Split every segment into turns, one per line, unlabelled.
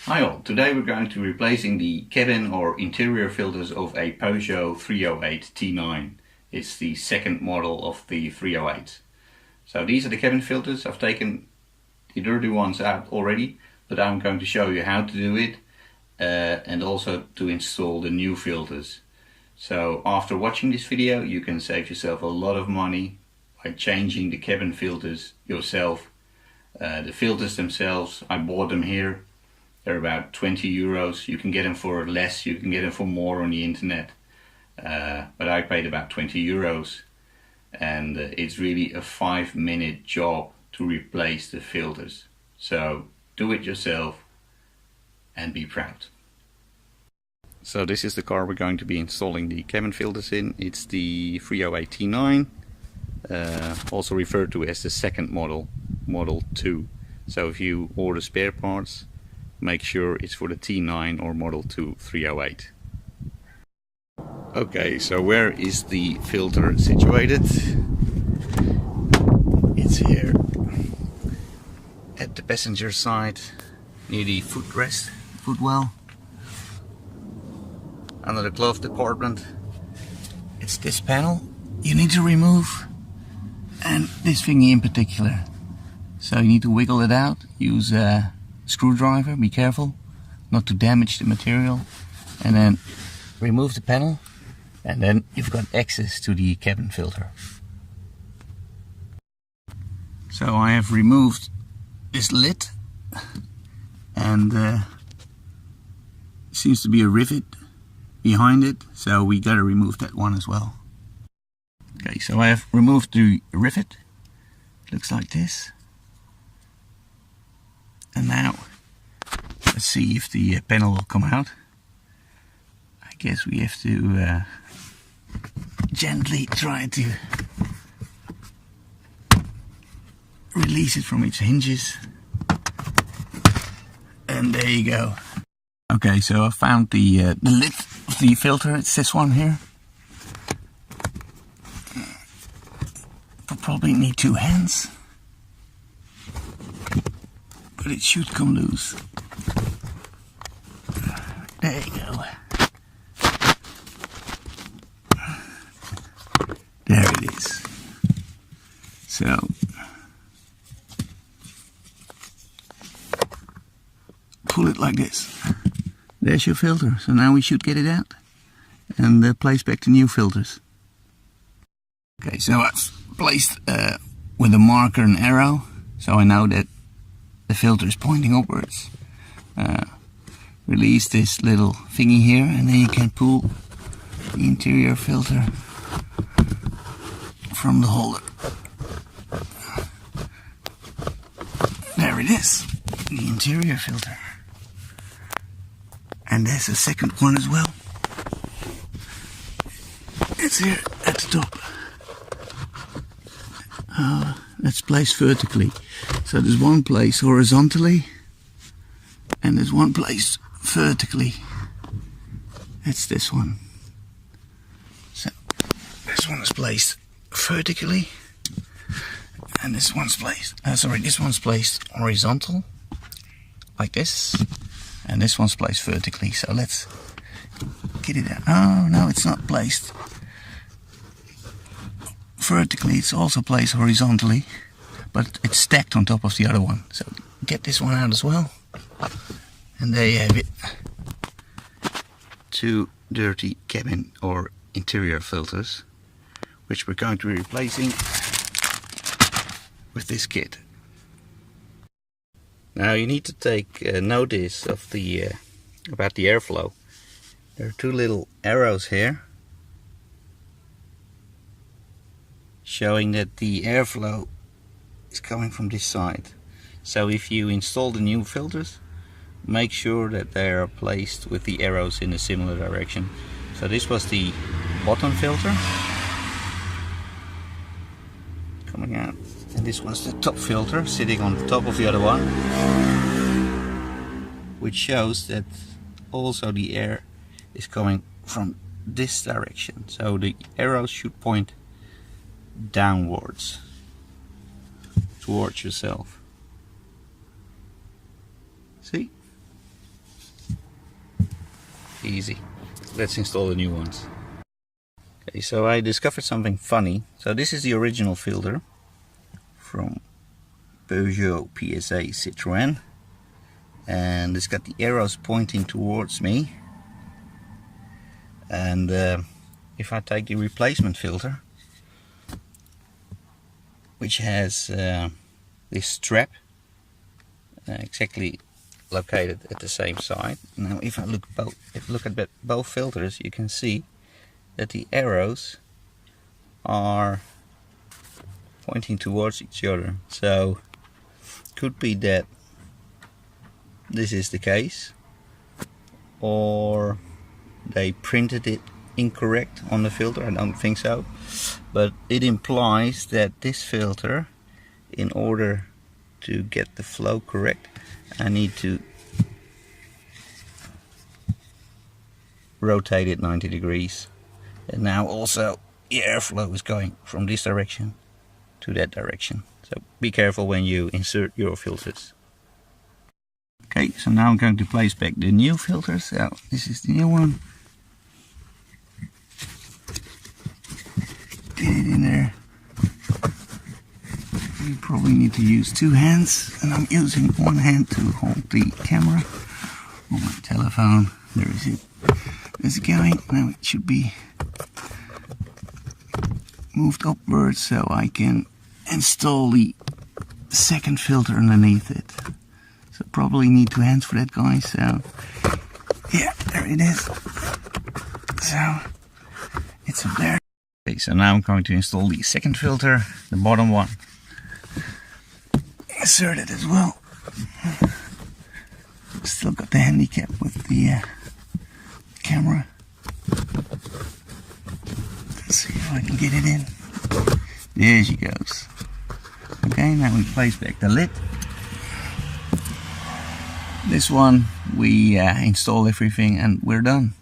Hi all, today we're going to be replacing the cabin or interior filters of a Peugeot 308 T9. It's the second model of the 308. So these are the cabin filters. I've taken the dirty ones out already, but I'm going to show you how to do it and also to install the new filters. So after watching this video you can save yourself a lot of money by changing the cabin filters yourself. The filters themselves, I bought them here. They're about 20 euros. You can get them for less, you can get them for more on the internet. But I paid about 20 euros. And it's really a 5-minute job to replace the filters. So do it yourself and be proud. So this is the car we're going to be installing the cabin filters in. It's the 308 T9, also referred to as the second model, Model 2. So if you order spare parts, make sure it's for the T9 or Model 2 308. Okay, so where is the filter situated? It's here at the passenger side, near the footrest, footwell, under the glove compartment. It's this panel you need to remove, and this thingy in particular. So you need to wiggle it out, use a screwdriver, be careful not to damage the material, and then remove the panel, and then you've got access to the cabin filter. So I have removed this lid, and seems to be a rivet behind it, so we gotta remove that one as well. Okay, so I have removed the rivet. Looks like this. And now, let's see if the panel will come out. I guess we have to gently try to release it from its hinges. And there you go. Okay, so I found the lid of the filter. It's this one here. I'll probably need 2 hands. But it should come loose. There you go. There it is. So pull it like this. There's your filter. So now we should get it out and place back the new filters. Okay, so I've placed with a marker and arrow, so I know that the filter is pointing upwards. Release this little thingy here, and then you can pull the interior filter from the holder. There it is, the interior filter. And there's a second one as well. It's here at the top. That's placed vertically. So there's one place horizontally and there's one place vertically. That's this one. So this one is placed vertically and this one's placed, this one's placed horizontal like this, and this one's placed vertically. So let's get it out. Oh no, it's not placed vertically, it's also placed horizontally, but it's stacked on top of the other one. So get this one out as well, and there you have it. 2 dirty cabin or interior filters, which we're going to be replacing with this kit. Now you need to take notice of the about the airflow. There are 2 little arrows here showing that the airflow is coming from this side. So if you install the new filters, make sure that they are placed with the arrows in a similar direction. So this was the bottom filter coming out, and this was the top filter sitting on the top of the other one, which shows that also the air is coming from this direction. So the arrows should point downwards towards yourself. See? easy. Let's install the new ones. Okay, so I discovered something funny. So this is the original filter from Peugeot, PSA, Citroën, and it's got the arrows pointing towards me. And if I take the replacement filter, which has this strap exactly located at the same side. Now if I look at both filters, you can see that the arrows are pointing towards each other. So could be that this is the case, or they printed it incorrect on the filter. I don't think so, but it implies that this filter, in order to get the flow correct, I need to rotate it 90 degrees. And now also the airflow is going from this direction to that direction. So be careful when you insert your filters. Okay, so now I'm going to place back the new filters. So this is the new one. Get it in there. You probably need to use two hands, and I'm using one hand to hold the camera on my telephone. There is it. It's going. Now it should be moved upwards so I can install the second filter underneath it. So probably need two hands for that, guys. So yeah, there it is. So it's up there. Okay, so now I'm going to install the second filter, the bottom one. Insert it as well. Still got the handicap with the camera. Let's see if I can get it in. There she goes. Okay, now we place back the lid. This one we install everything and we're done.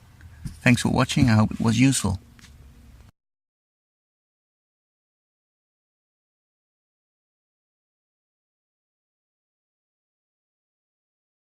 Thanks for watching. I hope it was useful.